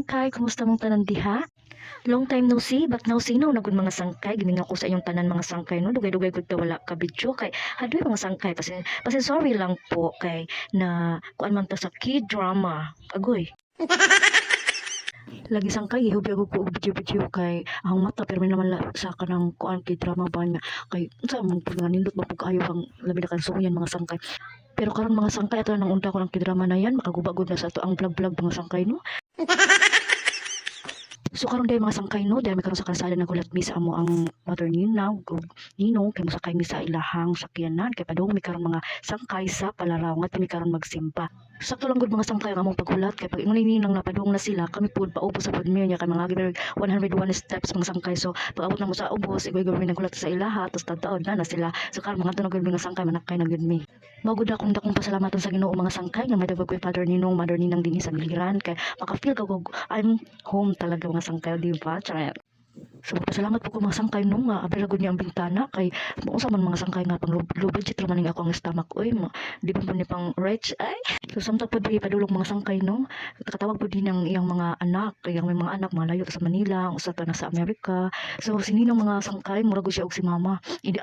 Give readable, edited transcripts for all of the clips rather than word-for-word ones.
sangkay, kumusta mong tanan diha? Long time no see, but now sino nagud mga sangkay, gininga ko sa inyong tanan mga sangkay no, dugay-dugay gud ta wala ka video kay hadlok mga sangkay kasi sorry lang po kay na kuan man ta sa kid drama. Agoy. Lagi sangkay ihubya ko og video kay ang mata pero naman sa kanang kuan kid drama ba niya kay unsa man pud nga nindot ba pag ayo ang labi na kansuyan mga sangkay. Pero karong mga sangkay ato nang unda ko ng kid drama na yan, makaguba gud na sa ato ang vlog mga sangkay no. So karon day mga sangkay no, dahil may karon sa kalsada nagulat mi sa amo ang mother ninang ug ninong kay mosakay mi sa ilahang sakyanan kay padung mi karon mga sangkay sa palaraw nga mi karon magsimba. Sakto lang gud mga sangkay ang among paghulat kay pag ingon ninang napadung na sila kami pud paubos sa pud mi nya kay mga gibig 101 steps mga sangkay. So pag abot na mo sa ubos igoy gawin nagulat sa ilaha tapos tataod na sila. So karon mga tunog mga sangkay manakay na gud mi. Mao gud akong dakong pasalamatan sa Ginoo mga sangkay nga may dagwag ko'y father ninong mother ninang dinhi sa biliran kay maka-feel ka kog I'm home talaga mga sangkay di ba? Tsaka so pasalamat po ko mga sangkay nung nga abira gud niya ang bintana kay unsa man mga sangkay nga pang low budget ra man ning ako ang stomach oy di pa ni pang rich ay so samtang pud padulong mga sangkay no katawag pud din ang iyang mga anak iyang may mga anak mga layo sa Manila usa pa na sa Amerika. So sininang mga sangkay mura gud siya og si mama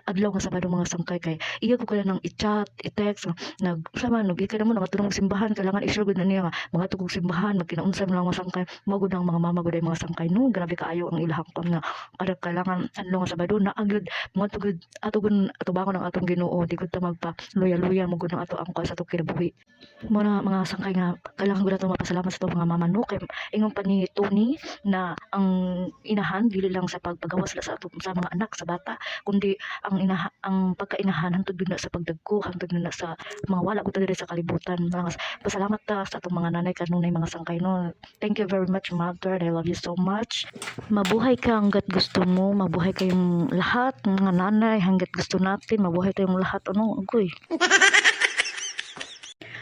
adlaw nga Sabado mga sangkay kay iya ko kala nang i-chat i-text nag sama no gikan mo namatulong simbahan kailangan i-share gud na niya nga mga tugog simbahan magkinaunsa man lang mga sangkay mao gud ang mga mama gud ay mga sangkay no grabe kaayo ang ilahang kon nga kada kailangan ano nga Sabado na agad mga tugod atugon atubangon ang atong Ginoo di gud ta magpa luya-luya mo gud ang ato ang sa atong kinabuhi mo na mga sangkay nga kailangan gud ato mapasalamat sa atong mga mama no kay ingon pa ni Tony na ang inahan dili lang sa pagpagawas sa atong sa mga anak sa bata kundi ang pagkainahan hangtod gud na sa pagdagko hangtod na sa mga wala gud ta diri sa kalibutan. Mga pasalamat ta sa atong mga nanay kanunay mga sangkay no. Thank you very much mother, I love you so much. Mabuhay ka hanggat gusto mo, mabuhay kayong lahat mga nanay hanggat gusto natin, mabuhay tayong lahat ano agoy.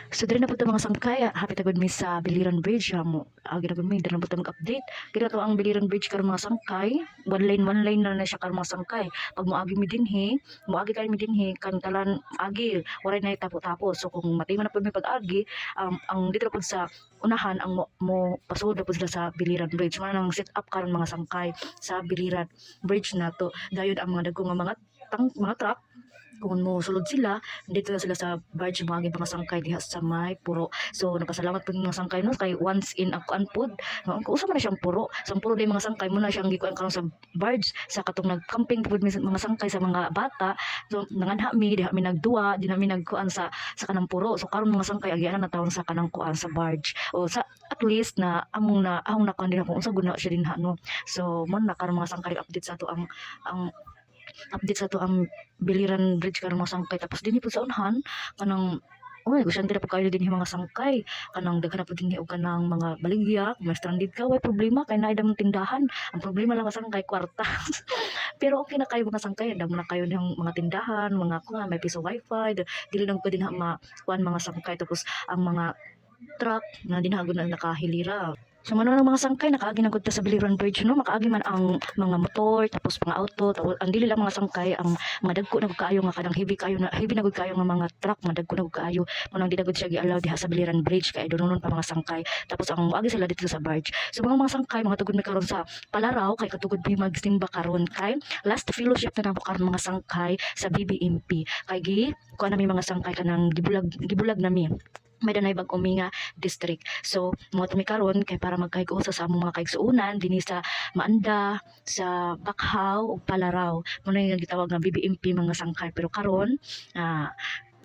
So diri na po mga sangkay, happy tagod mi sa Biliran Bridge mo. Agi na gud mi diri na po mag-update. Kaya to ang Biliran Bridge karon mga sangkay, one lane na siya karon mga sangkay. Pag moagi mi dinhi, moagi kay mi dinhi kan talan agi, waray na tapo-tapo. So kung matima na pud mi pag-agi, ang dito pud sa unahan ang mo pasud pud sila sa Biliran Bridge. Mo nang set up karon mga sangkay sa Biliran Bridge na to. Dayon ang mga dagko nga mga truck kung mo sulod sila dito na sila sa barge mga mga sangkay diha sa may puro. So napasalamat po mga sangkay no kay once in akuan pod kung usa man na siyang puro sa puro day mga sangkay mo na siyang gikuan karon sa barge sa katong nagcamping pod mga sangkay sa mga bata. So nanganha mi diha mi nagduwa di na mi nagkuan sa kanang puro. So karon mga sangkay agian na tawon sa kanang kuan sa barge o sa at least na among na kuan din kung unsa gud na siya dinha no. So mo na karon mga sangkay update sa to ang update sa to ang Biliran Bridge karon mga sangkay tapos dinhi po sa unhan kanang gusto nila po kayo din yung mga sangkay kanang daghan na po din og kanang mga baligya may stranded ka way problema kay naay damong tindahan ang problema lang sa sangkay kwarta pero okay na kayo mga sangkay damo na kayo ng mga tindahan mga kuha may piso wifi dili lang ko din ha kuan mga sangkay tapos ang mga truck na dinhago na nakahilira. So man ng mga sangkay nakaagi na gud ta sa Biliran Bridge no makaagi man ang mga motor tapos mga auto tapos ang dili lang mga sangkay ang mga dagko na gud kaayo nga kadang heavy na gud kaayo nga mga truck mga dagko na gud kaayo manang di na gud siya gi-allow diha sa Biliran Bridge kay donon pa mga sangkay tapos ang agi sila dito sa barge. So mga sangkay mga tugod mi karon sa Palaraw kay katugod mi magsimba karon kay last fellowship na nako karon mga sangkay sa BBMP kay kuan nami mga sangkay kanang gibulag nami may danay bag-ominga district. So mo tumi karon kay para magkaig-o sa among mga kaigsuonan dinhi sa Maanda, sa Bakhaw ug Palaraw. Mo na yung gitawag nga BBMP mga sangkay pero karon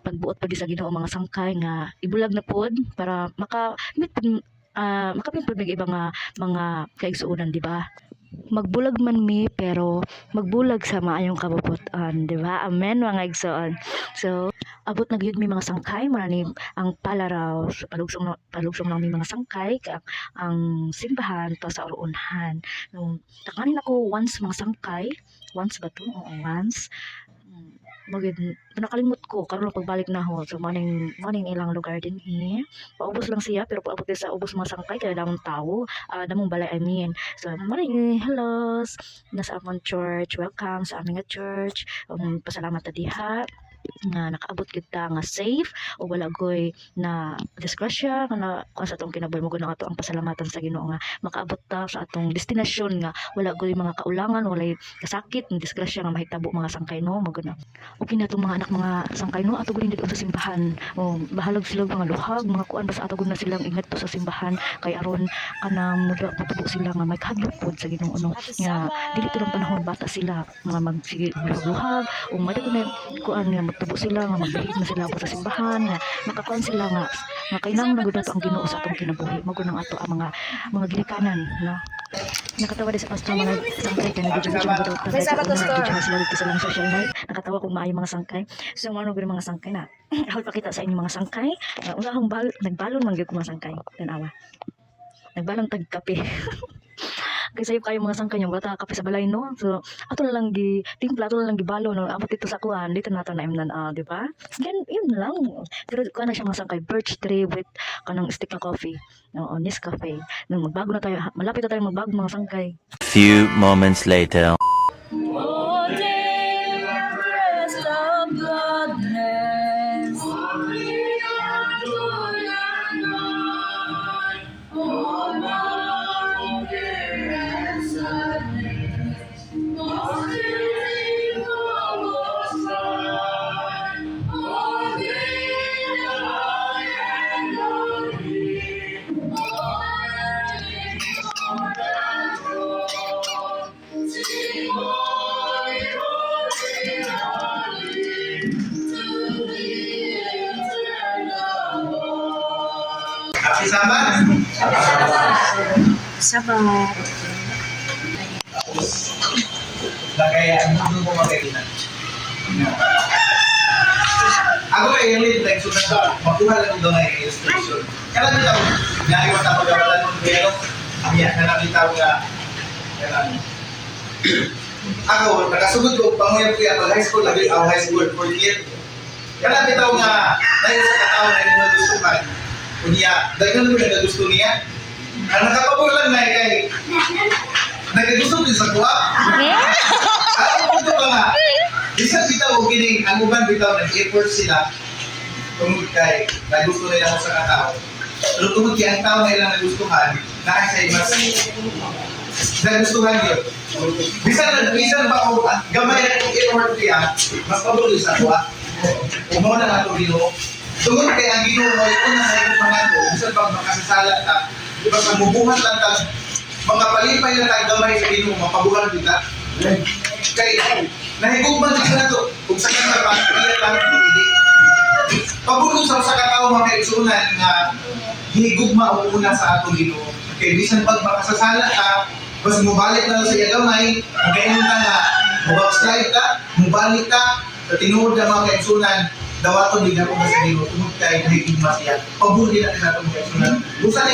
pagbuot pa sa Ginoo mga sangkay nga ibulag na pod para makapit pod ibang mga kaigsuonan di ba? Magbulag man mi pero magbulag sa maayong kabubutan, di ba? Amen mga igsoon. So abot na gyud mi mga sangkay manani ang Palaraw so, palugsong lang mi mga sangkay kay ang simbahan to sa Orunhan no takanin ako once mga sangkay once ba to oo once magid nakalimot ko karon lang pagbalik na ho so maning ilang lugar din paubos lang siya pero paabot sa ubos mga sangkay kaya damong tao damong balay I mean so maning hello nasa among church welcome sa aming church pasalamat ta diha nga nakaabot gyud ta nga safe o wala goy na disgrasya kana kung sa atong kinabuhi mo gud ato ang pasalamatan sa Ginoo nga makaabot ta sa atong destinasyon nga wala goy mga kaulangan walay kasakit ng disgrasya nga mahitabo mga sangkay no maguna okay na itong mga anak mga sangkay no ato gud dito sa simbahan o bahalag sila mga luhag mga kuan basta ato gud na silang ingat to sa simbahan kay aron kanang matubo sila nga may kahadlok pod sa Ginoo no nga dili to lang panahon bata sila mga magsige luhag o madago na kuan nga magtubo sila nga magbihis na sila po sa simbahan nga nakakuan sila nga kailangan na gud nato ang Ginoo sa atong kinabuhi mao nang ato ang mga ginikanan no nakatawa din sa pastor mga sangkay kay nagjo-joke gud ta May sabat, pastor. sila dito sa lang social life nakatawa kung maayo mga sangkay so ano gud mga sangkay na hal pakita sa inyo mga sangkay nga unahong nagbalon man gyud ko mga sangkay tan-awa nagbalon tag kape kay sayo kayo mga sangkay yung bata kape sa balay no so ato na lang gi timpla ato na lang gibalo no abot dito sa kuan dito nato na imnan di ba then yun lang pero kuan na siya mga sangkay birch tree with kanang stick na coffee no Nescafe nang magbago na tayo malapit na tayo magbago mga sangkay. Few moments later. Oh, dearest of gladness. Happy Sabbath! Sabat. Kaya ano mo magkainan? Ako ay yung lead like sunod ba? Makuha lang doon ay illustration. Kaya lang ito, nariwat ako gawatan ng pero niya, nakita ko nga ako, nakasugod ko, panguyap ko yan, high school, lagi ako high school, 4th year. Kaya lang ito nga, dahil sa katao na yung nagustuhan, kunya, dahil nga naman nagusto niya, ang nakapabulan na kay nagagusto din sa kuha. At ito pa nga, isang bitaw kining ang uban bitaw nag-effort sila tungkol kay nagusto nila ako sa katao. Pero tungkol kay ang tao na ilang nagustuhan, nakasay mas nagustuhan yun. Bisan ba ako, gamay na kong effort niya, mas pabuloy sa kuha. Umaw na nga ito Ginoo. Tungkol kay ang Ginoo mo, yung unang na mga ito, bisan ba makasasalat ka, basta mubuhan lang ka, mga palipay na tagamay sa Ginoo, mapabuhan kita. Kay nahigugman din na to kung sa kanya ba iya lang hindi pabulong sa katao mga kaigsunan nga higugma o una sa atong Ginoo kay bisan pag makasasala ka mas mubalik na sa iya gamay ang kainon ka nga mubakslide ka mubalik ka sa tinuod ng mga kaigsunan dawaton din ako sa Ginoo tungod kay higugma siya pabulong din natin atong kaigsunan busa